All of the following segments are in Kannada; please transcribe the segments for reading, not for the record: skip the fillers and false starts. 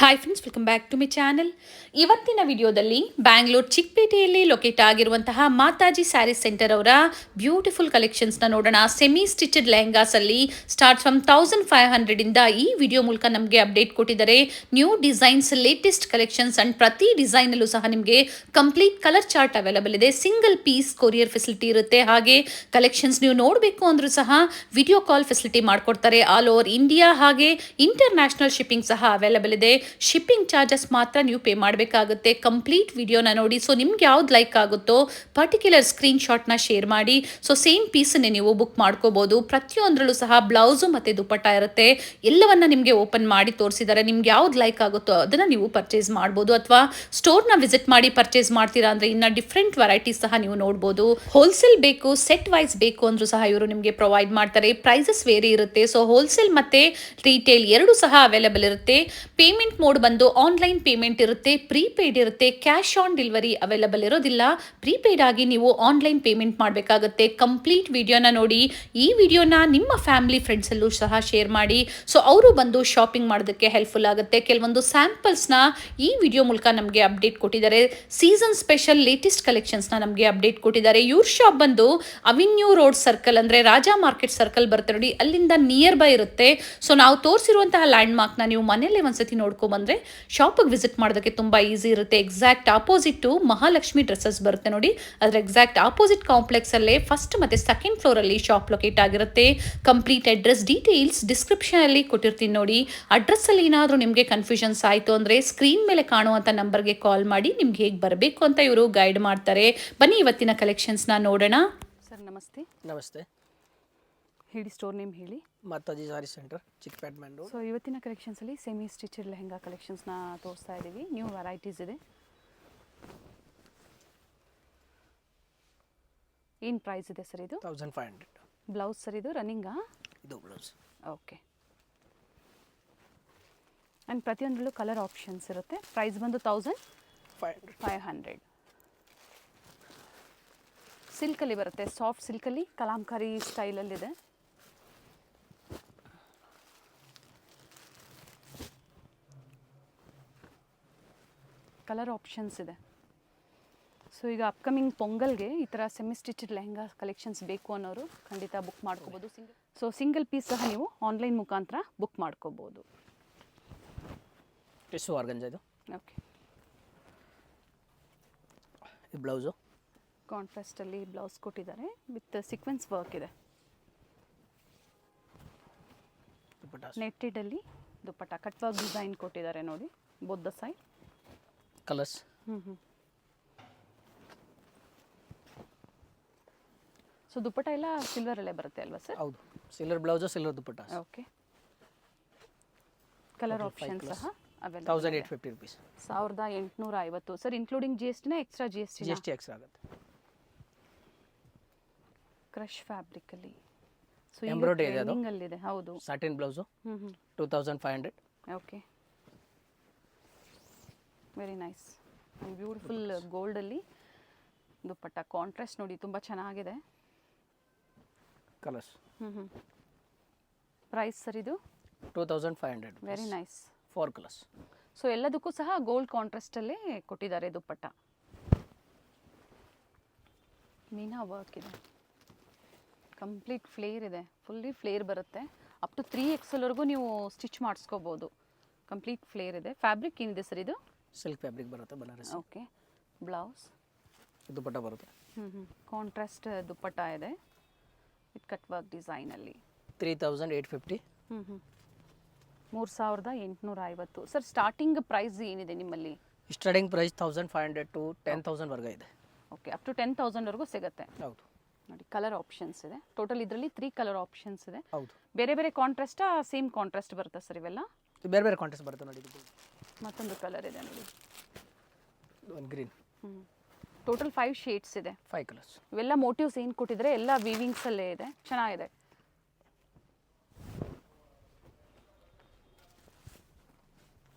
Hi friends, welcome back to my channel. ಇವತ್ತಿನ ವಿಡಿಯೋದಲ್ಲಿ ಬ್ಯಾಂಗ್ಳೂರ್ ಚಿಕ್ಕಪೇಟೆಯಲ್ಲಿ ಲೊಕೇಟ್ ಆಗಿರುವಂತಹ ಮಾತಾಜಿ ಸ್ಯಾರಿ ಸೆಂಟರ್ ಅವರ ಬ್ಯೂಟಿಫುಲ್ ಕಲೆಕ್ಷನ್ಸ್ನ ನೋಡೋಣ. ಸೆಮಿ ಸ್ಟಿಚಡ್ ಲೆಹಂಗಾಸಲ್ಲಿ ಸ್ಟಾರ್ಟ್ ಫ್ರಮ್ 1500 ಇಂದ ಈ ವಿಡಿಯೋ ಮೂಲಕ ನಮಗೆ ಅಪ್ಡೇಟ್ ಕೊಟ್ಟಿದ್ದಾರೆ. New designs, latest collections and ಪ್ರತಿ ಡಿಸೈನಲ್ಲೂ ಸಹ ನಿಮಗೆ ಕಂಪ್ಲೀಟ್ ಕಲರ್ ಚಾರ್ಟ್ ಅವೈಲಬಲ್ ಇದೆ. ಸಿಂಗಲ್ ಪೀಸ್ ಕೊರಿಯರ್ ಫೆಸಿಲಿಟಿ ಇರುತ್ತೆ. ಹಾಗೆ ಕಲೆಕ್ಷನ್ಸ್ ನೀವು ನೋಡಬೇಕು ಅಂದ್ರೂ ಸಹ ವಿಡಿಯೋ ಕಾಲ್ ಫೆಸಿಲಿಟಿ ಮಾಡಿಕೊಡ್ತಾರೆ. ಆಲ್ ಓವರ್ ಇಂಡಿಯಾ ಹಾಗೆ ಇಂಟರ್ನ್ಯಾಷನಲ್ ಶಿಪ್ಪಿಂಗ್ ಸಹ ಅವೈಲಬಲ್ ಇದೆ. ಶಿಪ್ಪಿಂಗ್ ಚಾರ್ಜಸ್ ಮಾತ್ರ ನೀವು ಪೇ ಮಾಡಬೇಕಾಗುತ್ತೆ. ಕಂಪ್ಲೀಟ್ ವಿಡಿಯೋನ ನೋಡಿ. ಸೊ ನಿಮ್ಗೆ ಯಾವ್ದು ಲೈಕ್ ಆಗುತ್ತೋ ಪರ್ಟಿಕ್ಯುಲರ್ ಸ್ಕ್ರೀನ್ ಶಾಟ್ನ ಶೇರ್ ಮಾಡಿ. ಸೊ ಸೇಮ್ ಪೀಸನ್ನೇ ನೀವು ಬುಕ್ ಮಾಡ್ಕೋಬಹುದು. ಪ್ರತಿಯೊಂದರಲ್ಲೂ ಸಹ ಬ್ಲೌಸು ಮತ್ತು ದುಪ್ಪಟ್ಟ ಇರುತ್ತೆ. ಎಲ್ಲವನ್ನ ನಿಮಗೆ ಓಪನ್ ಮಾಡಿ ತೋರಿಸಿದ್ದಾರೆ. ನಿಮ್ಗೆ ಯಾವ್ದು ಲೈಕ್ ಆಗುತ್ತೋ ಅದನ್ನು ನೀವು ಪರ್ಚೇಸ್ ಮಾಡ್ಬೋದು. ಅಥವಾ ಸ್ಟೋರ್ನ ವಿಸಿಟ್ ಮಾಡಿ ಪರ್ಚೇಸ್ ಮಾಡ್ತೀರಾ ಅಂದರೆ ಇನ್ನು ಡಿಫ್ರೆಂಟ್ ವೆರೈಟೀಸ್ ಸಹ ನೀವು ನೋಡ್ಬೋದು. ಹೋಲ್ಸೇಲ್ ಬೇಕು, ಸೆಟ್ ವೈಸ್ ಬೇಕು ಅಂದ್ರೂ ಸಹ ಇವರು ನಿಮಗೆ ಪ್ರೊವೈಡ್ ಮಾಡ್ತಾರೆ. ಪ್ರೈಸಸ್ ವೇರಿ ಇರುತ್ತೆ. ಸೊ ಹೋಲ್ಸೇಲ್ ಮತ್ತು ರಿಟೇಲ್ ಎರಡೂ ಸಹ ಅವೈಲಬಲ್ ಇರುತ್ತೆ. ಪೇಮೆಂಟ್ ಮೋಡ್ ಬಂದು ಆನ್ಲೈನ್ ಪೇಮೆಂಟ್ ಇರುತ್ತೆ, ಪ್ರೀಪೇಯ್ಡ್ ಇರುತ್ತೆ. ಕ್ಯಾಶ್ ಆನ್ ಡೆಲಿವರಿ ಅವೈಲಬಲ್ ಇರೋದಿಲ್ಲ. ಪ್ರೀಪೇಯ್ಡ್ ಆಗಿ ನೀವು ಆನ್ಲೈನ್ ಪೇಮೆಂಟ್ ಮಾಡಬೇಕಾಗುತ್ತೆ. ಕಂಪ್ಲೀಟ್ ವಿಡಿಯೋನ ನೋಡಿ. ಈ ವಿಡಿಯೋನ ನಿಮ್ಮ ಫ್ಯಾಮಿಲಿ ಫ್ರೆಂಡ್ಸಲ್ಲೂ ಸಹ ಶೇರ್ ಮಾಡಿ. ಸೊ ಅವರು ಬಂದು ಶಾಪಿಂಗ್ ಮಾಡೋದಕ್ಕೆ ಹೆಲ್ಪ್ಫುಲ್ ಆಗುತ್ತೆ. ಕೆಲವೊಂದು ಸ್ಯಾಂಪಲ್ಸ್ನ ಈ ವಿಡಿಯೋ ಮೂಲಕ ನಮಗೆ ಅಪ್ಡೇಟ್ ಕೊಟ್ಟಿದ್ದಾರೆ. ಸೀಸನ್ ಸ್ಪೆಷಲ್ ಲೇಟೆಸ್ಟ್ ಕಲೆಕ್ಷನ್ಸ್ನ ನಮಗೆ ಅಪ್ಡೇಟ್ ಕೊಟ್ಟಿದ್ದಾರೆ. ಇವ್ರ ಶಾಪ್ ಬಂದು ಅವಿನ್ಯೂ ರೋಡ್ ಸರ್ಕಲ್ ಅಂದರೆ ರಾಜಾ ಮಾರ್ಕೆಟ್ ಸರ್ಕಲ್ ಬರುತ್ತೆ ನೋಡಿ, ಅಲ್ಲಿಂದ ನಿಯರ್ ಬೈ ಇರುತ್ತೆ. ಸೊ ನಾವು ತೋರಿಸಿರುವಂತಹ ಲ್ಯಾಂಡ್ ಮಾರ್ಕ್ನ ನೀವು ಮನೆಯಲ್ಲೇ ಒಂದ್ಸತಿ ನೋಡ್ಕೊಂಡ್ಬಂದ್ರೆ ಶಾಪಿಗೆ ವಿಸಿಟ್ ಮಾಡೋದಕ್ಕೆ ತುಂಬ ಈಸಿ ಇರುತ್ತೆ. ಎಕ್ಸಾಕ್ಟ್ ಆಪೋಸಿಟ್ ಮಹಾಲಕ್ಷ್ಮಿ ಡ್ರೆಸ್ಸಸ್ ಬರುತ್ತೆ ನೋಡಿ, ಅದರ ಎಕ್ಸಾಕ್ಟ್ ಆಪೋಸಿಟ್ ಕಾಂಪ್ಲೆಕ್ಸ್ ಅಲ್ಲೇ ಫಸ್ಟ್ ಮತ್ತೆ ಸೆಕೆಂಡ್ ಫ್ಲೋರ್ ಅಲ್ಲಿ ಶಾಪ್ ಲೊಕೇಟ್ ಆಗಿರುತ್ತೆ. ಕಂಪ್ಲೀಟ್ ಅಡ್ರೆಸ್ ಡೀಟೇಲ್ಸ್ ಡಿಸ್ಕ್ರಿಪ್ಷನ್ ಅಲ್ಲಿ ಕೊಟ್ಟಿರ್ತೀನಿ ನೋಡಿ. ಅಡ್ರೆಸ್ ಅಲ್ಲಿ ಏನಾದರೂ ನಿಮಗೆ ಕನ್ಫ್ಯೂಷನ್ಸ್ ಆಯಿತು ಅಂದರೆ ಸ್ಕ್ರೀನ್ ಮೇಲೆ ಕಾಣುವಂಥ ನಂಬರ್ಗೆ ಕಾಲ್ ಮಾಡಿ ನಿಮ್ಗೆ ಹೇಗೆ ಬರಬೇಕು ಅಂತ ಇವರು ಗೈಡ್ ಮಾಡ್ತಾರೆ. ಬನ್ನಿ ಇವತ್ತಿನ ಕಲೆಕ್ಷನ್ಸ್ನ ನೋಡೋಣ. ಸರ್ ನಮಸ್ತೆ. ನಮಸ್ತೆ. ಹೇಳಿ, ಸ್ಟೋರ್ ನೇಮ್ ಹೇಳಿ. Mataji sari centre, Chickpet main road. So ಇವತ್ತಿನ ಕಲೆಕ್ಷನ್ಸಲ್ಲಿ ಸೆಮಿ ಸ್ಟಿಚಡ್ ಲೆಹಂಗಾ ಕಲೆಕ್ಷನ್ಸ್ನ ತೋರಿಸ್ತಾ ಇದ್ದೀವಿ. ನ್ಯೂ ವೆರೈಟೀಸ್ ಇದೆ. ಏನು ಪ್ರೈಸ್ ಇದೆ ಸರ್ ಇದು? 1500. ಬ್ಲೌಸ್ ಸರ್ ಇದು ರನ್ನಿಂಗಾ? ಇದು ಬ್ಲೌಸ್. ಓಕೆ. ಆ್ಯಂಡ್ ಪ್ರತಿಯೊಂದರಲ್ಲೂ ಕಲರ್ ಆಪ್ಷನ್ಸ್ ಇರುತ್ತೆ. ಪ್ರೈಸ್ ಬಂದು 1500. ಸಿಲ್ಕಲ್ಲಿ ಬರುತ್ತೆ, ಸಾಫ್ಟ್ ಸಿಲ್ಕಲ್ಲಿ ಕಲಾಂಕಾರಿ ಸ್ಟೈಲಲ್ಲಿದೆ. ಕಲರ್ ಆಪ್ಷನ್ಸ್ ಇದೆ. ಸೊ ಈಗ ಅಪ್ಕಮಿಂಗ್ ಪೊಂಗಲ್ಗೆ ಈ ಥರ ಸೆಮಿ ಸ್ಟಿಚಡ್ ಲೆಹಂಗಾ ಕಲೆಕ್ಷನ್ಸ್ ಬೇಕು ಅನ್ನೋರು ಖಂಡಿತ ಬುಕ್ ಮಾಡ್ಕೋಬೋದು. ಸಿಂಗಲ್ ಪೀಸ್ ಸಹ ನೀವು ಆನ್ಲೈನ್ ಮುಖಾಂತರ ಬುಕ್ ಮಾಡ್ಕೋಬೋದು. ಟಿಶ್ಯೂ ಆರ್ಗಂಜಾ ಇದು. ಓಕೆ. ಈ ಬ್ಲೌಸು ಕಾಂಟ್ರಾಸ್ಟಲ್ಲಿ ಬ್ಲೌಸ್ ಕೊಟ್ಟಿದ್ದಾರೆ ವಿತ್ ಸೀಕ್ವೆನ್ಸ್ ವರ್ಕ್ ಇದೆ. ನೆಟ್ಟೆಡಲ್ಲಿ ದುಪ್ಪಟ್ಟ ಕಟ್ ವರ್ಕ್ ಡಿಸೈನ್ ಕೊಟ್ಟಿದ್ದಾರೆ ನೋಡಿ, both the side. Colours. So dupatta ಎಲ್ಲ ಸಿಲ್ವರಲ್ಲೇ ಬರುತ್ತೆ ಅಲ್ವಾ ಸರ್? ಹೌದು, silver blouse, silver dupatta. Okay. Colour option ಸಹ available. 1850 rupees. 1850 sir, including G S ಟಿನ extra G S T? G S T extra ಆಗುತ್ತೆ. ಕ್ರಶ್ ಫ್ಯಾಬ್ರಿಕಲ್ಲಿ. ಸೊ ಎಂಬ್ರಾಯ್ಡರಿ ಇದೆ, ಅದು ಅಲ್ಲಿದೆ. ಹೌದು. Satin blouse 2500. Okay, very nice. Beautiful ಗೋಲ್ಡಲ್ಲಿ ದುಪ್ಪಟ್ಟ. ಕಾಂಟ್ರಾಸ್ಟ್ ನೋಡಿ ತುಂಬ ಚೆನ್ನಾಗಿದೆ. ಕಲರ್ಸ್. ಪ್ರೈಸ್ ಸರ್ ಇದು 2500. Very nice. 4 ಕಲರ್ಸ್. ಸೊ ಎಲ್ಲದಕ್ಕೂ ಸಹ ಗೋಲ್ಡ್ ಕಾಂಟ್ರಾಸ್ಟಲ್ಲೇ ಕೊಟ್ಟಿದ್ದಾರೆ ದುಪ್ಪಟ್ಟ. ಮೀನಾ ವರ್ಕ್ ಇದೆ, ಕಂಪ್ಲೀಟ್ ಫ್ಲೇರ್ ಇದೆ, ಫುಲ್ಲಿ ಫ್ಲೇರ್ ಬರುತ್ತೆ. ಅಪ್ ಟು 3XL ನೀವು ಸ್ಟಿಚ್ ಮಾಡಿಸ್ಕೋಬೋದು. ಕಂಪ್ಲೀಟ್ ಫ್ಲೇರ್ ಇದೆ. ಫ್ಯಾಬ್ರಿಕ್ ಏನಿದೆ ಸರ್ ಇದು? ಸಿಲ್ಕ್ ಫ್ಯಾಬ್ರಿಕ್ ಬರುತ್ತೆ, ಬನಾರಸಿ. ಓಕೆ. ಬ್ಲೌಸ್ ದುಪ್ಪಟ್ಟ ಬರುತ್ತೆ. ಕಾಂಟ್ರಾಸ್ಟ್ ದುಪ್ಪಟ್ಟ ಇದೆ ವಿತ್ ಕಟ್ ವರ್ಕ್ ಡಿಸೈನಲ್ಲಿ. 3850. 3850. ಸರ್ ಸ್ಟಾರ್ಟಿಂಗ್ ಪ್ರೈಸ್ ಏನಿದೆ ನಿಮ್ಮಲ್ಲಿ? ಸ್ಟಾರ್ಟಿಂಗ್ ಪ್ರೈಸ್ 1500 to 10,000 ವರೆಗೆ ಇದೆ. ಓಕೆ, ಅಪ್ ಟು 10,000 ಸಿಗುತ್ತೆ. ಹೌದು ನೋಡಿ, ಕಲರ್ ಆಪ್ಷನ್ಸ್ ಇದೆ. ಟೋಟಲ್ ಇದರಲ್ಲಿ 3 ಕಲರ್ ಆಪ್ಷನ್ಸ್ ಇದೆ. ಹೌದು. ಬೇರೆ ಬೇರೆ ಕಾಂಟ್ರಾಸ್ಟಾ ಸೇಮ್ ಕಾಂಟ್ರಾಸ್ಟ್ ಬರುತ್ತಾ ಸರ್ ಇವೆಲ್ಲ? ಬೇರೆ ಬೇರೆ ಕಾಂಟ್ರಾಸ್ಟ್ ಬರುತ್ತೆ ನೋಡಿ. ಮತ್ತೊಂದು ಕಲರ್ ಇದೆ ನೋಡಿ, ಒಂದು ಗ್ರೀನ್. ಟೋಟಲ್ 5 ಶೇಡ್ಸ್ ಇದೆ. 5 ಕಲರ್ಸ್. ಇವೆಲ್ಲ ಮೋಟಿವ್ಸ್ ಏನು ಕೊಟ್ಟಿದ್ರೆ ಎಲ್ಲ ವೀವಿಂಗ್ಸಲ್ಲೇ ಇದೆ, ಚೆನ್ನಾಗಿದೆ.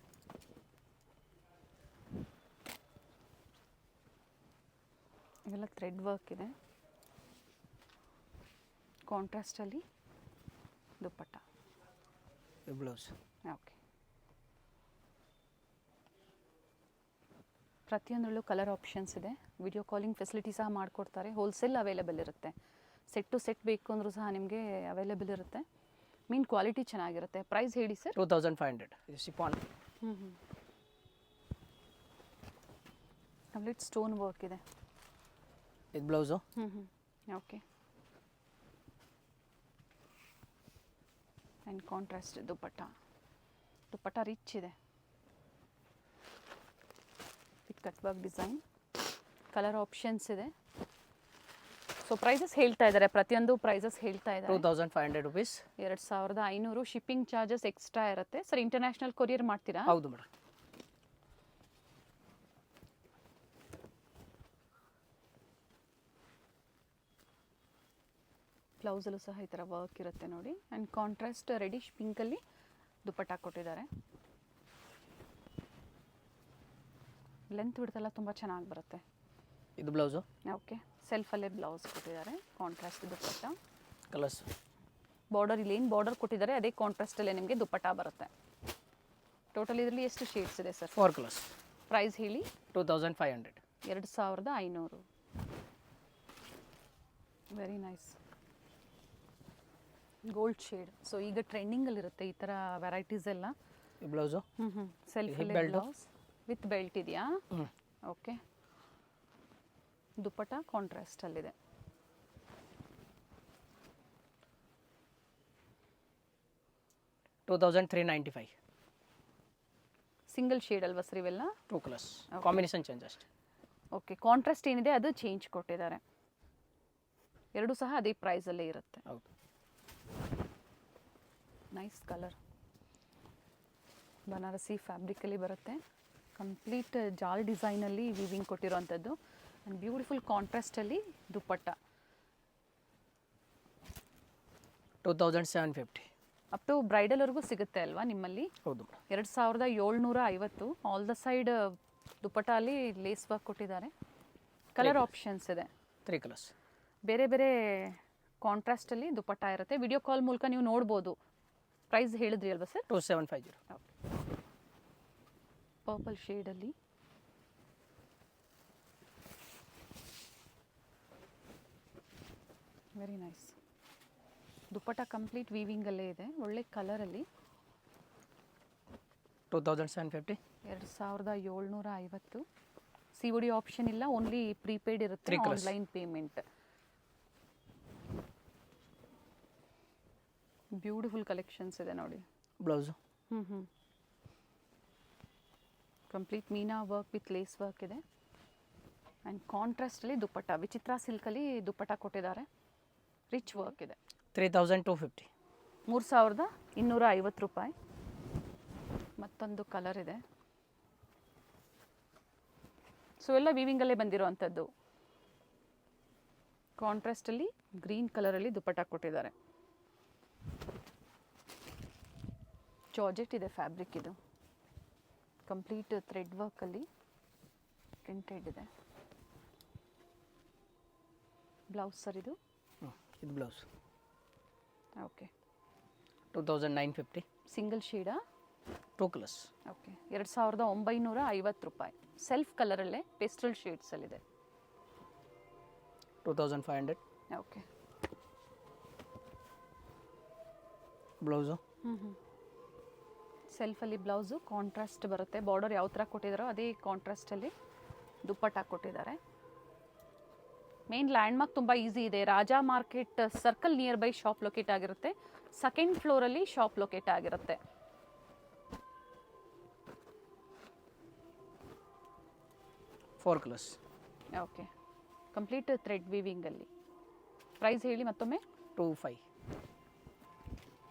ಇವೆಲ್ಲ ಥ್ರೆಡ್ ವರ್ಕ್ ಇದೆ. ಕಾಂಟ್ರಾಸ್ಟಲ್ಲಿ ದುಪ್ಪಟ್ಟ. ಬ್ಲೌಸ್. ಓಕೆ. ಪ್ರತಿಯೊಂದರಲ್ಲೂ ಕಲರ್ ಆಪ್ಷನ್ಸ್ ಇದೆ. ವಿಡಿಯೋ ಕಾಲಿಂಗ್ ಫೆಸಿಲಿಟಿ ಸಹ ಮಾಡಿಕೊಡ್ತಾರೆ. ಹೋಲ್ಸೇಲ್ ಅವೈಲೇಬಲ್ ಇರುತ್ತೆ. ಸೆಟ್ ಟು ಸೆಟ್ ಬೇಕು ಅಂದರೂ ಸಹ ನಿಮಗೆ ಅವೈಲೇಬಲ್ ಇರುತ್ತೆ. ಮೀನ್ ಕ್ವಾಲಿಟಿ ಚೆನ್ನಾಗಿರುತ್ತೆ. ಪ್ರೈಸ್ ಹೇಳಿ ಸರ್. 2500. ಇದು ಶಿಫಾನ್. ಕಂಪ್ಲೀಟ್ ಸ್ಟೋನ್ ವರ್ಕ್ ಇದೆ. ಇದು blouse. Okay. And contrast dupatta rich ಇದೆ. With cut work design. Colour options ಇದೆ. ಸೊ ಪ್ರೈಸಸ್ ಹೇಳ್ತಾ ಇದ್ದಾರೆ, ಪ್ರತಿಯೊಂದು ಪ್ರೈಸಸ್ ಹೇಳ್ತಾ ಇದ್ದಾರೆ. 2500 rupees. 2500. ಶಿಪ್ಪಿಂಗ್ ಚಾರ್ಜಸ್ ಎಕ್ಸ್ಟ್ರಾ ಇರುತ್ತೆ. ಸರ್ ಇಂಟರ್ನ್ಯಾಷನಲ್ ಕೊರಿಯರ್ ಮಾಡ್ತೀರಾ? ಹೌದು ಮೇಡಮ್. ಬ್ಲೌಸಲ್ಲೂ ಸಹ ಈ ಥರ ವರ್ಕ್ ಇರುತ್ತೆ ನೋಡಿ. ಆ್ಯಂಡ್ ಕಾಂಟ್ರಾಸ್ಟ್ ರೆಡಿಶ್ ಪಿಂಕಲ್ಲಿ ದುಪ್ಪಟ್ಟ ಕೊಟ್ಟಿದ್ದಾರೆ. ಲೆಂತ್ ಬಿಡ್ತೆಲ್ಲ ತುಂಬ ಚೆನ್ನಾಗಿ ಬರುತ್ತೆ. ಇದು ಬ್ಲೌಸು. ಓಕೆ. ಸೆಲ್ಫಲ್ಲೇ ಬ್ಲೌಸ್ ಕೊಟ್ಟಿದ್ದಾರೆ. ಕಾಂಟ್ರಾಸ್ಟ್ ದುಪ್ಪಟ್ಟ. ಕಲರ್ಸ್. ಬಾರ್ಡರ್ ಇಲ್ಲಿ ಏನು ಬಾರ್ಡರ್ ಕೊಟ್ಟಿದ್ದಾರೆ ಅದೇ ಕಾಂಟ್ರಾಸ್ಟಲ್ಲೇ ನಿಮಗೆ ದುಪ್ಪಟ್ಟ ಬರುತ್ತೆ. ಟೋಟಲ್ ಇದರಲ್ಲಿ ಎಷ್ಟು ಶೇಡ್ಸ್ ಇದೆ ಸರ್? 4 ಕಲರ್ಸ್. ಪ್ರೈಸ್ ಹೇಳಿ. 2500. 2500. Very nice. Gold shade. So ಈಗ ಟ್ರೆಂಡಿಂಗಲ್ಲಿರುತ್ತೆ ಈ ಥರ ವೆರೈಟೀಸ್ ಎಲ್ಲ. ಈ ಬ್ಲೌಸು. ಸೆಲ್ಫಲ್ಲೇ ಬ್ಲೌಸ್ ವಿತ್ ಬೆಲ್ಟ್ ಇದೆಯಾ? ಓಕೆ. ದುಪ್ಪಟ್ಟ ಕಾಂಟ್ರಾಸ್ಟಲ್ಲಿದೆ. $2395. ಸಿಂಗಲ್ ಶೇಡ್ ಅಲ್ವಾ ಸರ್ ಇವೆಲ್ಲ? 2 ಕಲರ್ಸ್. ಕಾಂಬಿನೇಷನ್ ಚೇಂಜ್ ಅಷ್ಟೇ. ಓಕೆ. ಕಾಂಟ್ರಾಸ್ಟ್ ಏನಿದೆ ಅದು ಚೇಂಜ್ ಕೊಟ್ಟಿದ್ದಾರೆ. ಎರಡೂ ಸಹ ಅದೇ ಪ್ರೈಸಲ್ಲೇ ಇರುತ್ತೆ. ಹೌದು. Nice colour. ಬನಾರಸಿ ಫ್ಯಾಬ್ರಿಕಲ್ಲಿ ಬರುತ್ತೆ. ಕಂಪ್ಲೀಟ್ ಜಾಲ್ ಡಿಸೈನಲ್ಲಿ ವಿವಿಂಗ್ ಕೊಟ್ಟಿರೋವಂಥದ್ದು. ಆ್ಯಂಡ್ ಬ್ಯೂಟಿಫುಲ್ ಕಾಂಟ್ರಾಸ್ಟಲ್ಲಿ ದುಪ್ಪಟ್ಟ. 2750. ಅಪ್ ಟು ಬ್ರೈಡಲ್ವರೆಗೂ ಸಿಗುತ್ತೆ ಅಲ್ವಾ ನಿಮ್ಮಲ್ಲಿ? ಹೌದು. 2750. ಆಲ್ ದ ಸೈಡ್ ದುಪ್ಪಟ್ಟ ಅಲ್ಲಿ ಲೇಸ್ ವರ್ಕ್ ಕೊಟ್ಟಿದ್ದಾರೆ. ಕಲರ್ ಆಪ್ಷನ್ಸ್ ಇದೆ. 3 ಕಲರ್ಸ್. ಬೇರೆ ಬೇರೆ ಕಾಂಟ್ರಾಸ್ಟಲ್ಲಿ ದುಪ್ಪಟ್ಟ ಇರುತ್ತೆ. ವಿಡಿಯೋ ಕಾಲ್ ಮೂಲಕ ನೀವು ನೋಡ್ಬೋದು. ಪ್ರೈಸ್ ಹೇಳಿದ್ರಿ ಅಲ್ವಾ ಸರ್? 2750. ಓಕೆ. ಪರ್ಪಲ್ ಶೇಡಲ್ಲಿ ವೆರಿ ನೈಸ್. ದುಪ್ಪಟ್ಟ ಕಂಪ್ಲೀಟ್ ವೀವಿಂಗಲ್ಲೇ ಇದೆ. ಒಳ್ಳೆ ಕಲರಲ್ಲಿ. 2750. 2750. COD ಆಪ್ಷನ್ ಇಲ್ಲ, ಓನ್ಲಿ ಪ್ರೀಪೇಯ್ಡ್ ಇರುತ್ತೆ. 3 colours. Online payment. Beautiful collections ಇದೆ ನೋಡಿ. Blouse. Complete meena work with lace work ಇದೆ. ಆ್ಯಂಡ್ ಕಾಂಟ್ರಾಸ್ಟಲ್ಲಿ ದುಪ್ಪಟ್ಟ ವಿಚಿತ್ರ ಸಿಲ್ಕಲ್ಲಿ ದುಪ್ಪಟ್ಟ ಕೊಟ್ಟಿದ್ದಾರೆ. ರಿಚ್ ವರ್ಕ್ ಇದೆ. 3250. 3250 ರೂಪಾಯಿ. ಮತ್ತೊಂದು ಕಲರ್ ಇದೆ. ಸೊ ಎಲ್ಲ ವೀವಿಂಗಲ್ಲೇ ಬಂದಿರೋವಂಥದ್ದು. ಕಾಂಟ್ರಾಸ್ಟಲ್ಲಿ ಗ್ರೀನ್ ಕಲರಲ್ಲಿ ದುಪ್ಪಟ್ಟ ಕೊಟ್ಟಿದ್ದಾರೆ. ಜಾರ್ಜೆಟ್ ಇದೆ ಫ್ಯಾಬ್ರಿಕ್ ಇದು. ಕಂಪ್ಲೀಟ್ ಥ್ರೆಡ್ ವರ್ಕಲ್ಲಿ ಪ್ರಿಂಟೆಡ್ ಇದೆ. ಬ್ಲೌಸ್ ಸರ್ ಇದು. ಇದು ಬ್ಲೌಸ್. ಓಕೆ. 2950. ಸಿಂಗಲ್ ಶೇಡಾ? 2 ಕಲರ್ಸ್. ಓಕೆ. 2950 ರೂಪಾಯಿ. ಸೆಲ್ಫ್ ಕಲರಲ್ಲೇ ಪೇಸ್ಟಲ್ ಶೇಡ್ಸಲ್ಲಿದೆ. 2500. ಓಕೆ. ಬ್ಲೌಸು. ಸೆಲ್ಫಲ್ಲಿ ಬ್ಲೌಸು ಕಾಂಟ್ರಾಸ್ಟ್ ಬರುತ್ತೆ. ಬಾರ್ಡರ್ ಯಾವ ಥರ ಕೊಟ್ಟಿದ್ದಾರೋ ಅದೇ ಕಾಂಟ್ರಾಸ್ಟಲ್ಲಿ ದುಪ್ಪಟ್ಟ ಕೊಟ್ಟಿದ್ದಾರೆ. ಮೇನ್ ಲ್ಯಾಂಡ್ಮಾರ್ಕ್ ತುಂಬ ಈಸಿ ಇದೆ. Raja market circle near by shop locate ಆಗಿರುತ್ತೆ. ಸೆಕೆಂಡ್ ಫ್ಲೋರಲ್ಲಿ ಶಾಪ್ ಲೊಕೇಟ್ ಆಗಿರುತ್ತೆ. Four colours. Okay. Complete thread ವೀವಿಂಗಲ್ಲಿ. ಪ್ರೈಸ್ ಹೇಳಿ ಮತ್ತೊಮ್ಮೆ. 25.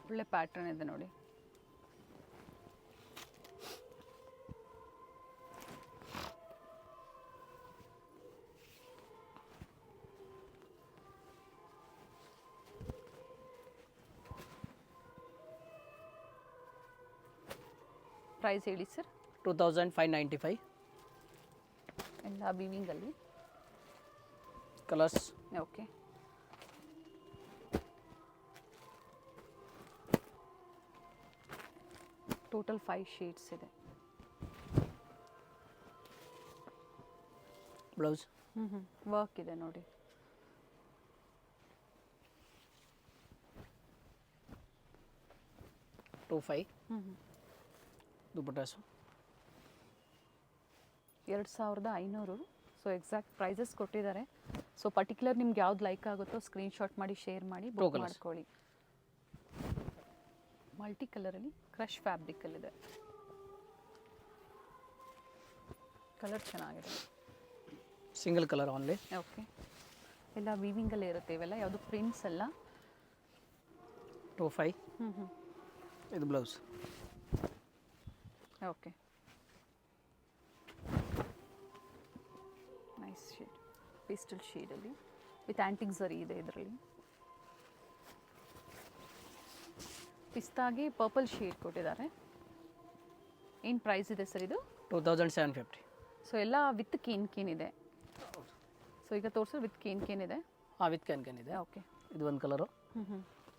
ಒಳ್ಳೆ ಪ್ಯಾಟ್ರನ್ ಇದೆ ನೋಡಿ. ಪ್ರೈಸ್ ಹೇಳಿ ಸರ್. 2595. ಎಲ್ಲ ವೀವಿಂಗಲ್ಲಿ. ಕಲರ್ಸ್. ಓಕೆ. ಟೋಟಲ್ 5 ಶೇಡ್ಸ್ ಇದೆ. ಬ್ಲೌಸ್ ವರ್ಕ್ ಇದೆ ನೋಡಿ. Two five dupattas 2500. So exact prices ಕೊಟ್ಟಿದ್ದಾರೆ. ಸೊ ಪರ್ಟಿಕ್ಯುಲರ್ ನಿಮ್ಗೆ ಯಾವ್ದು ಲೈಕ್ ಆಗುತ್ತೋ ಸ್ಕ್ರೀನ್ಶಾಟ್ ಮಾಡಿ ಶೇರ್ ಮಾಡಿ ಬುಕ್ colours. ಮಾಡ್ಕೊಳ್ಳಿ. ಮಲ್ಟಿ ಕಲರಲ್ಲಿ ಕ್ರಶ್ ಫ್ಯಾಬ್ರಿಕಲ್ಲಿದೆ. ಕಲರ್ ಚೆನ್ನಾಗಿದೆ. Single colour only. ಓಕೆ, ಎಲ್ಲ ವೀವಿಂಗಲ್ಲೇ ಇರುತ್ತೆ ಇವೆಲ್ಲ, ಯಾವುದು ಪ್ರಿಂಟ್ಸ್ ಅಲ್ಲ. ಟೂ ಫೈ ಇದು blouse. Okay, nice shade, pastel ಶೇಡಲ್ಲಿ ವಿತ್ ಆ್ಯಂಟಿಕ್ ಝರಿ ಇದೆ ಇದರಲ್ಲಿ. ಪಿಸ್ತಾಗಿ ಪರ್ಪಲ್ ಶೇಡ್ ಕೊಟ್ಟಿದ್ದಾರೆ. ಏನು ಪ್ರೈಸ್ ಇದೆ ಸರ್ ಇದು? 2750. ಸೊ ಎಲ್ಲ ವಿತ್ ಕೇನ್ ಇದೆ. ಸೊ ಈಗ ತೋರಿಸೋ ವಿತ್ ಕೇನ್ ಇದೆ. ಹಾಂ, ವಿತ್ ಕ್ಯಾನ್ ಇದೆ. ಓಕೆ, ಇದು ಒಂದು ಕಲರು.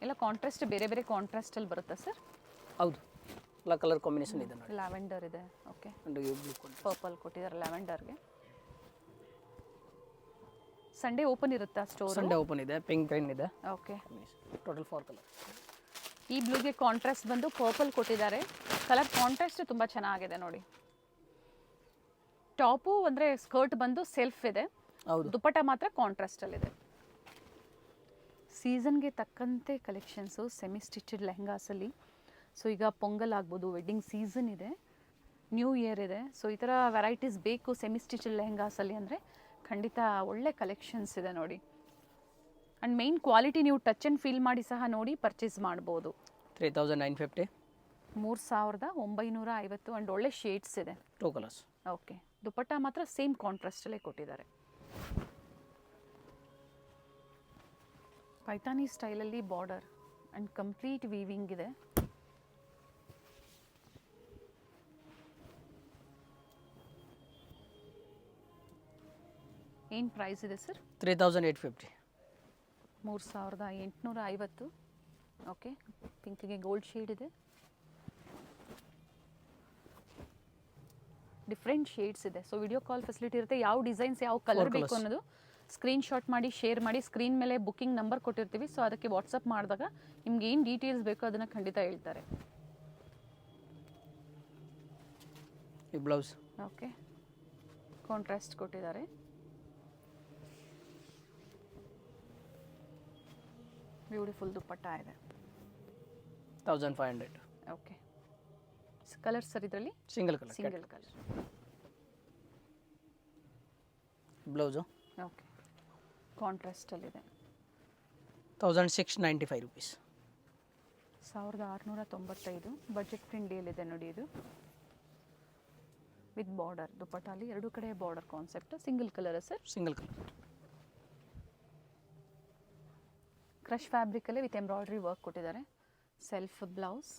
ಎಲ್ಲ ಕಾಂಟ್ರಾಸ್ಟ್ ಬೇರೆ ಬೇರೆ ಕಾಂಟ್ರಾಸ್ಟಲ್ಲಿ ಬರುತ್ತಾ ಸರ್? ಹೌದು, ಎಲ್ಲ ಕಲರ್ ಕಾಂಬಿನೇಷನ್ ಇದೆ ನೋಡಿ. ಲ್ಯಾವೆಂಡರ್ ಇದೆ. ಓಕೆ, ಅಂಡ್ ಬ್ಲೂ ಕೊಟ್ಟು ಪರ್ಪಲ್ ಕೊಟ್ಟಿದ್ದಾರೆ ಲ್ಯಾವೆಂಡರ್ಗೆ. ಸಂಡೇ ಓಪನ್ ಇರುತ್ತಾ ಸ್ಟೋರ್? ಸಂಡೇ ಓಪನ್ ಇದೆ. ಪಿಂಕ್ ಪೆನ್ ಇದೆ. Okay, total 4 colour. ಈ ಬ್ಲೂಗೆ ಕಾಂಟ್ರಾಸ್ಟ್ ಬಂದು ಪರ್ಪಲ್ ಕೊಟ್ಟಿದ್ದಾರೆ. ಕಲರ್ ಕಾಂಟ್ರಾಸ್ಟ್ ತುಂಬ ಚೆನ್ನಾಗಿದೆ ನೋಡಿ. ಟಾಪು ಅಂದರೆ ಸ್ಕರ್ಟ್ ಬಂದು ಸೆಲ್ಫ್ ಇದೆ. ಹೌದು, ದುಪಟ್ಟ ಮಾತ್ರ ಕಾಂಟ್ರಾಸ್ಟಲ್ಲಿದೆ. ಸೀಸನ್ಗೆ ತಕ್ಕಂತೆ ಕಲೆಕ್ಷನ್ಸು ಸೆಮಿ ಸ್ಟಿಚಡ್ ಲೆಹಂಗಾಸಲ್ಲಿ. ಸೊ ಈಗ ಪೊಂಗಲ್ ಆಗ್ಬೋದು, ವೆಡ್ಡಿಂಗ್ ಸೀಸನ್ ಇದೆ, ನ್ಯೂ ಇಯರ್ ಇದೆ. ಸೊ ಈ ಥರ ವೆರೈಟೀಸ್ ಬೇಕು ಸೆಮಿ ಸ್ಟಿಚಡ್ ಲೆಹಂಗಾಸಲ್ಲಿ ಅಂದರೆ ಖಂಡಿತ ಒಳ್ಳೆ ಕಲೆಕ್ಷನ್ಸ್ ಇದೆ ನೋಡಿ. ಆ್ಯಂಡ್ ಮೇಯ್ನ್ ಕ್ವಾಲಿಟಿ ನೀವು ಟಚ್ ಆ್ಯಂಡ್ ಫೀಲ್ ಮಾಡಿ ಸಹ ನೋಡಿ ಪರ್ಚೇಸ್ ಮಾಡ್ಬೋದು. 3950. 3950 ಆ್ಯಂಡ್ ಒಳ್ಳೆ ಶೇಡ್ಸ್ ಇದೆ. 2 ಕಲರ್ಸ್. ಓಕೆ, ದುಪಟ್ಟ ಮಾತ್ರ ಸೇಮ್ ಕಾಂಟ್ರಾಸ್ಟಲ್ಲೇ ಕೊಟ್ಟಿದ್ದಾರೆ. ಪೈತಾನಿ ಸ್ಟೈಲಲ್ಲಿ ಬಾರ್ಡರ್ ಆ್ಯಂಡ್ ಕಂಪ್ಲೀಟ್ ವೀವಿಂಗ್ ಇದೆ. ಏನು ಪ್ರೈಸ್ ಇದೆ ಸರ್? 3850. 3850. ಓಕೆ, ಪಿಂಕ್ಗೆ ಗೋಲ್ಡ್ ಶೇಡ್ ಇದೆ. ಡಿಫ್ರೆಂಟ್ ಶೇಡ್ಸ್ ಇದೆ. ಸೊ ವಿಡಿಯೋ ಕಾಲ್ ಫೆಸಿಲಿಟಿ ಇರುತ್ತೆ. ಯಾವ ಡಿಸೈನ್ಸ್ ಯಾವ ಕಲರ್ ಬೇಕು ಅನ್ನೋದು ಸ್ಕ್ರೀನ್ಶಾಟ್ ಮಾಡಿ ಶೇರ್ ಮಾಡಿ. ಸ್ಕ್ರೀನ್ ಮೇಲೆ ಬುಕ್ಕಿಂಗ್ ನಂಬರ್ ಕೊಟ್ಟಿರ್ತೀವಿ. ಸೊ ಅದಕ್ಕೆ ವಾಟ್ಸಪ್ ಮಾಡಿದಾಗ ನಿಮ್ಗೆ ಏನು ಡೀಟೇಲ್ಸ್ ಬೇಕೋ ಅದನ್ನು ಖಂಡಿತ ಹೇಳ್ತಾರೆ. ಈ ಬ್ಲೌಸ್. ಓಕೆ, ಕಾಂಟ್ರಾಸ್ಟ್ ಕೊಟ್ಟಿದ್ದಾರೆ. ಬ್ಯೂಟಿಫುಲ್ ದುಪಟ್ಟ ಇದೆ. 1500. ಓಕೆ, ಕಲರ್ ಸರ್ ಇದರಲ್ಲಿ? Single colour. Single colour. Blouse. Okay, ಕಾಂಟ್ರಾಸ್ಟಲ್ಲಿದೆ. 1695 rupees. 1695. ಬಜೆಟ್ ಫ್ರೆಂಡ್ಲಿಯಲ್ಲಿದೆ ನೋಡಿ ಇದು. ವಿತ್ ಬಾರ್ಡರ್, ದುಪಟ್ಟಾಲಿ ಎರಡು ಕಡೆ border concept. Single colour sir? Single colour. Crush ಫ್ಯಾಬ್ರಿಕಲ್ಲೇ ವಿತ್ ಎಂಬ್ರಾಯ್ಡ್ರಿ ವರ್ಕ್ ಕೊಟ್ಟಿದ್ದಾರೆ. ಸೆಲ್ಫ್ ಬ್ಲೌಸ್,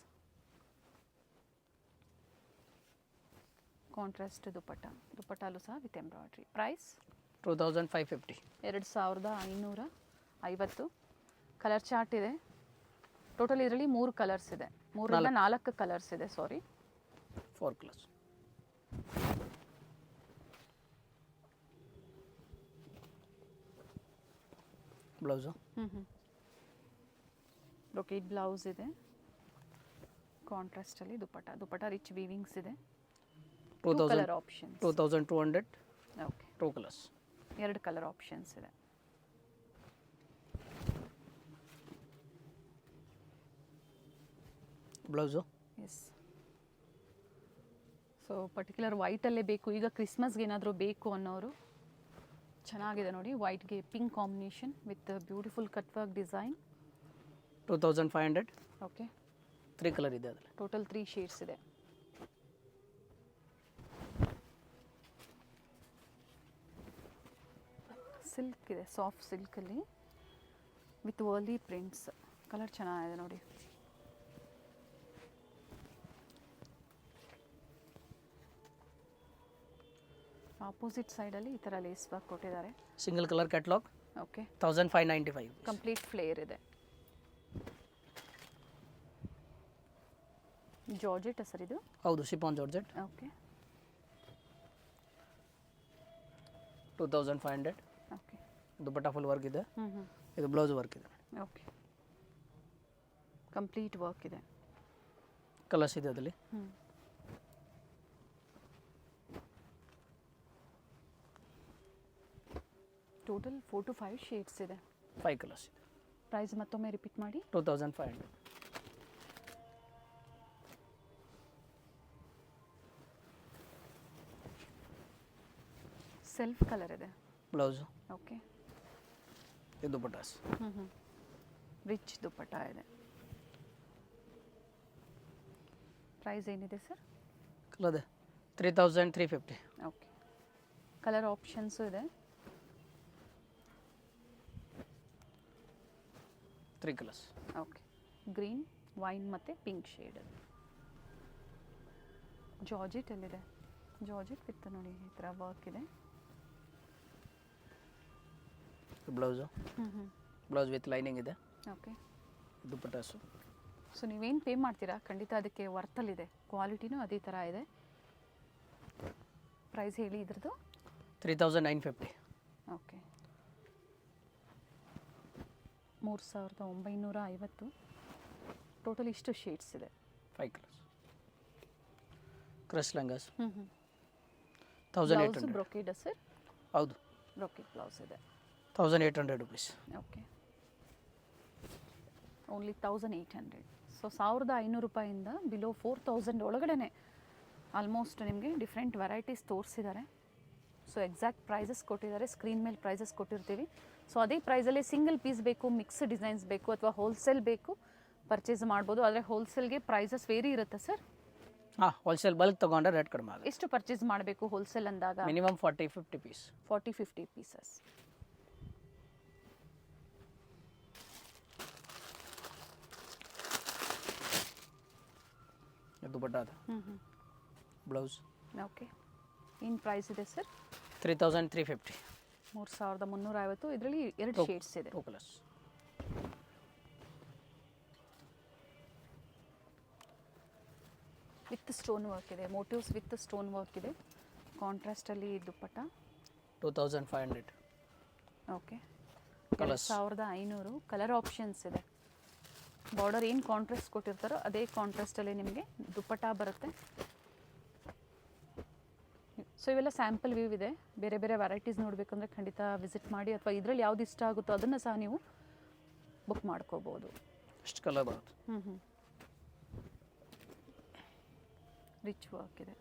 ಕಾಂಟ್ರಾಸ್ಟ್ ದುಪಟ್ಟ, ದುಪಟ್ಟಾಲು ಸಹ with embroidery. Price 2550. 2550. Colour chart ಇದೆ. ಟೋಟಲ್ ಇದರಲ್ಲಿ 3 ಕಲರ್ಸ್ ಇದೆ. 3ರಿಂದ 4 ಕಲರ್ಸ್ ಇದೆ, sorry. 4 colours. Blouse. Brocade blouse ಇದೆ. ಕಾಂಟ್ರಾಸ್ಟಲ್ಲಿ ದುಪಟ್ಟ, ದುಪಟ್ಟ ರಿಚ್ ವೀವಿಂಗ್ಸ್ ಇದೆ. 2 colour options. 2200. Okay, 2 colours. 2 colour options ಇದೆ. ಬ್ಲೌಸು. ಎಸ್. ಸೊ ಪರ್ಟಿಕ್ಯುಲರ್ ವೈಟಲ್ಲೇ ಬೇಕು, ಈಗ ಕ್ರಿಸ್ಮಸ್ಗೆ ಏನಾದರೂ ಬೇಕು ಅನ್ನೋರು ಚೆನ್ನಾಗಿದೆ ನೋಡಿ. ವೈಟ್ಗೆ pink combination with beautiful cut work design. 2500. Okay, 3 colour ಇದೆ ಅದರಲ್ಲಿ. ಟೋಟಲ್ 3 ಶೇಡ್ಸ್ ಇದೆ. ಸಿಲ್ಕ್ ಇದೆ, ಸಾಫ್ಟ್ ಸಿಲ್ಕಲ್ಲಿ ವಿತ್ ವರ್ಲಿ ಪ್ರಿಂಟ್ಸ್. ಕಲರ್ ಚೆನ್ನಾಗಿದೆ ನೋಡಿ. ಆಪೋಸಿಟ್ ಸೈಡಲ್ಲಿ ಈ ಥರ ಲೇಸ್ ವರ್ಕ್ ಕೊಟ್ಟಿದ್ದಾರೆ. Single colour catalogue. Okay, 1595. Complete flare ಇದೆ. ಜಾರ್ಜೆಟ್ ಸರ್ ಇದು? ಹೌದು, chiffon georgette. Okay, 2500. Okay. Dupatta full work ಇದೆ. ಹ್ಞೂ ಇದು ಬ್ಲೌಸ್ ವರ್ಕ್ ಇದೆ. ಓಕೆ. ಕಂಪ್ಲೀಟ್ ವರ್ಕ್ ಇದೆ. ಕಲರ್ಸ್ ಇದೆ ಅದರಲ್ಲಿ. ಟೋಟಲ್ 4 to 5 ಶೇಡ್ಸ್ ಇದೆ. 5 ಕಲರ್ಸ್ ಇದೆ. ಪ್ರೈಸ್ ಮತ್ತೊಮ್ಮೆ ರಿಪೀಟ್ ಮಾಡಿ. 2500. ಸೆಲ್ಫ್ ಕಲರ್ ಇದೆ. ಬ್ಲೌಸು. ಓಕೆ. ಇದು ದುಪಟ್ಟಾಸ್. ರಿಚ್ ದುಪ್ಪಟ್ಟ ಇದೆ. ಪ್ರೈಸ್ ಏನಿದೆ sir? Colour 3350. Okay. Colour options ಇದೆ. 3 ಕಲರ್ಸ್. ಓಕೆ. ಗ್ರೀನ್, ವೈನ್ ಮತ್ತು ಪಿಂಕ್ ಶೇಡ್. ಜಾರ್ಜೆಟ್ ಎಲ್ಲಿದೆ? ಜಾರ್ಜೆಟ್ ವಿತ್ ನೋಡಿ ಈ ಥರ ವರ್ಕ್ ಇದೆ. ಬ್ಲೌಸು. ಬ್ಲೌಸ್ ವಿತ್ ಲೈನಿಂಗ್ ಇದೆ. ಓಕೆ. ದುಪಟ್ಟಾಸು. ಸೊ ನೀವೇನು ಪೇ ಮಾಡ್ತೀರಾ ಖಂಡಿತ ಅದಕ್ಕೆ ವರ್ತಲ್ಲಿದೆ. ಕ್ವಾಲಿಟಿನೂ ಅದೇ ಥರ ಇದೆ. ಪ್ರೈಸ್ ಹೇಳಿ ಇದ್ರದ್ದು. 3950. ಓಕೆ. 3950. ಟೋಟಲ್ ಇಷ್ಟು ಶೇಡ್ಸ್ ಇದೆ. 5 ಕಲರ್ಸ್. ಕ್ರಶ್ ಲಂಗಾಸ್. 1800. Brocade sir? ಹೌದು. ಬ್ರೊಕೇಡ್ ಬ್ಲೌಸ್ ಇದೆ. 1800 rupees. ಓಕೆ. ಓನ್ಲಿ 1800. ಸೊ 1500 ರೂಪಾಯಿಂದ ಬಿಲೋ 4000 ಒಳಗಡೆ ಆಲ್ಮೋಸ್ಟ್ ನಿಮಗೆ ಡಿಫ್ರೆಂಟ್ ವೆರೈಟೀಸ್ ತೋರಿಸಿದ್ದಾರೆ. ಸೊ ಎಕ್ಸಾಕ್ಟ್ ಪ್ರೈಸಸ್ ಕೊಟ್ಟಿದ್ದಾರೆ. ಸ್ಕ್ರೀನ್ ಮೇಲೆ ಪ್ರೈಸಸ್ ಕೊಟ್ಟಿರ್ತೀವಿ. ಸೊ ಅದೇ ಪ್ರೈಸಲ್ಲೇ ಸಿಂಗಲ್ ಪೀಸ್ ಬೇಕು, ಮಿಕ್ಸ್ ಡಿಸೈನ್ಸ್ ಬೇಕು ಅಥವಾ ಹೋಲ್ಸೇಲ್ ಬೇಕು ಪರ್ಚೇಸ್ ಮಾಡ್ಬೋದು. ಆದರೆ ಹೋಲ್ಸೇಲ್ಗೆ ಪ್ರೈಸಸ್ ವೇರಿ ಇರುತ್ತೆ ಸರ್? ಹಾಂ, ಹೋಲ್ಸೇಲ್ ಬಲ್ಕ್ ತೊಗೊಂಡ್ರೆ ರೇಟ್ ಕಡಿಮೆ ಆಗುತ್ತೆ. ಎಷ್ಟು ಪರ್ಚೇಸ್ ಮಾಡಬೇಕು ಹೋಲ್ಸೇಲ್ ಅಂದಾಗ? Minimum 40-50 piece. 40-50 ಪೀಸಸ್. ದುಪಟ್ಟ ಅದು. ಬ್ಲೌಸ್. ಓಕೆ. ಏನು ಪ್ರೈಸ್ ಇದೆ ಸರ್? 3350. 3350. ಇದರಲ್ಲಿ 2 ಶೇಡ್ಸ್ ಇದೆ. 2 ಕಲರ್ಸ್. ವಿತ್ ಸ್ಟೋನ್ ವರ್ಕ್ ಇದೆ. ಮೋಟಿವ್ಸ್ ವಿತ್ ಸ್ಟೋನ್ ವರ್ಕ್ ಇದೆ. ಕಾಂಟ್ರಾಸ್ಟಲ್ಲಿ ದುಪ್ಪಟ್ಟ. 2500. ಓಕೆ. Colours. 2500. ಕಲರ್ ಆಪ್ಷನ್ಸ್ ಇದೆ. ಬಾರ್ಡರ್ ಏನು ಕಾಂಟ್ರಾಸ್ಟ್ ಕೊಟ್ಟಿರ್ತಾರೋ ಅದೇ ಕಾಂಟ್ರಾಸ್ಟಲ್ಲಿ ನಿಮಗೆ ದುಪ್ಪಟ್ಟ ಬರುತ್ತೆ. ಸೊ ಇವೆಲ್ಲ ಸ್ಯಾಂಪಲ್ ವ್ಯೂ ಇದೆ. ಬೇರೆ ಬೇರೆ ವೆರೈಟೀಸ್ ನೋಡಬೇಕಂದ್ರೆ ಖಂಡಿತ ವಿಸಿಟ್ ಮಾಡಿ, ಅಥವಾ ಇದರಲ್ಲಿ ಯಾವ್ದು ಇಷ್ಟ ಆಗುತ್ತೋ ಅದನ್ನು ಸಹ ನೀವು ಬುಕ್ ಮಾಡ್ಕೋಬೋದು. ಎಷ್ಟು ಕಲರ್ ಬರುತ್ತೆ? ರಿಚ್ ವರ್ಕ್ ಇದೆ.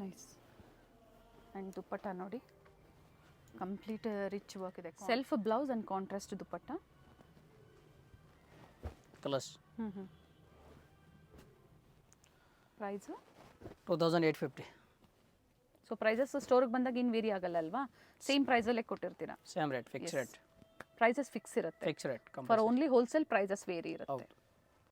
ನೈಸ್. ಆ್ಯಂಡ್ ದುಪ್ಪಟ್ಟ ನೋಡಿ ಕಂಪ್ಲೀಟ್ ರಿಚ್ ವರ್ಕ್ ಇದೆ. Self blouse and contrast dupatta. Colours. Price 2850. So prices ಸ್ಟೋರಿಗೆ ಬಂದಾಗ ಏನು ವೇರಿ ಆಗಲ್ಲ ಅಲ್ವಾ? ಸೇಮ್ ಪ್ರೈಸಲ್ಲೇ ಕೊಟ್ಟಿರ್ತೀರಾ? Same rate, fix rate. Prices fix ಇರುತ್ತೆ. Fix rate. For only wholesale prices vary ಇರುತ್ತೆ. ಹೌದು.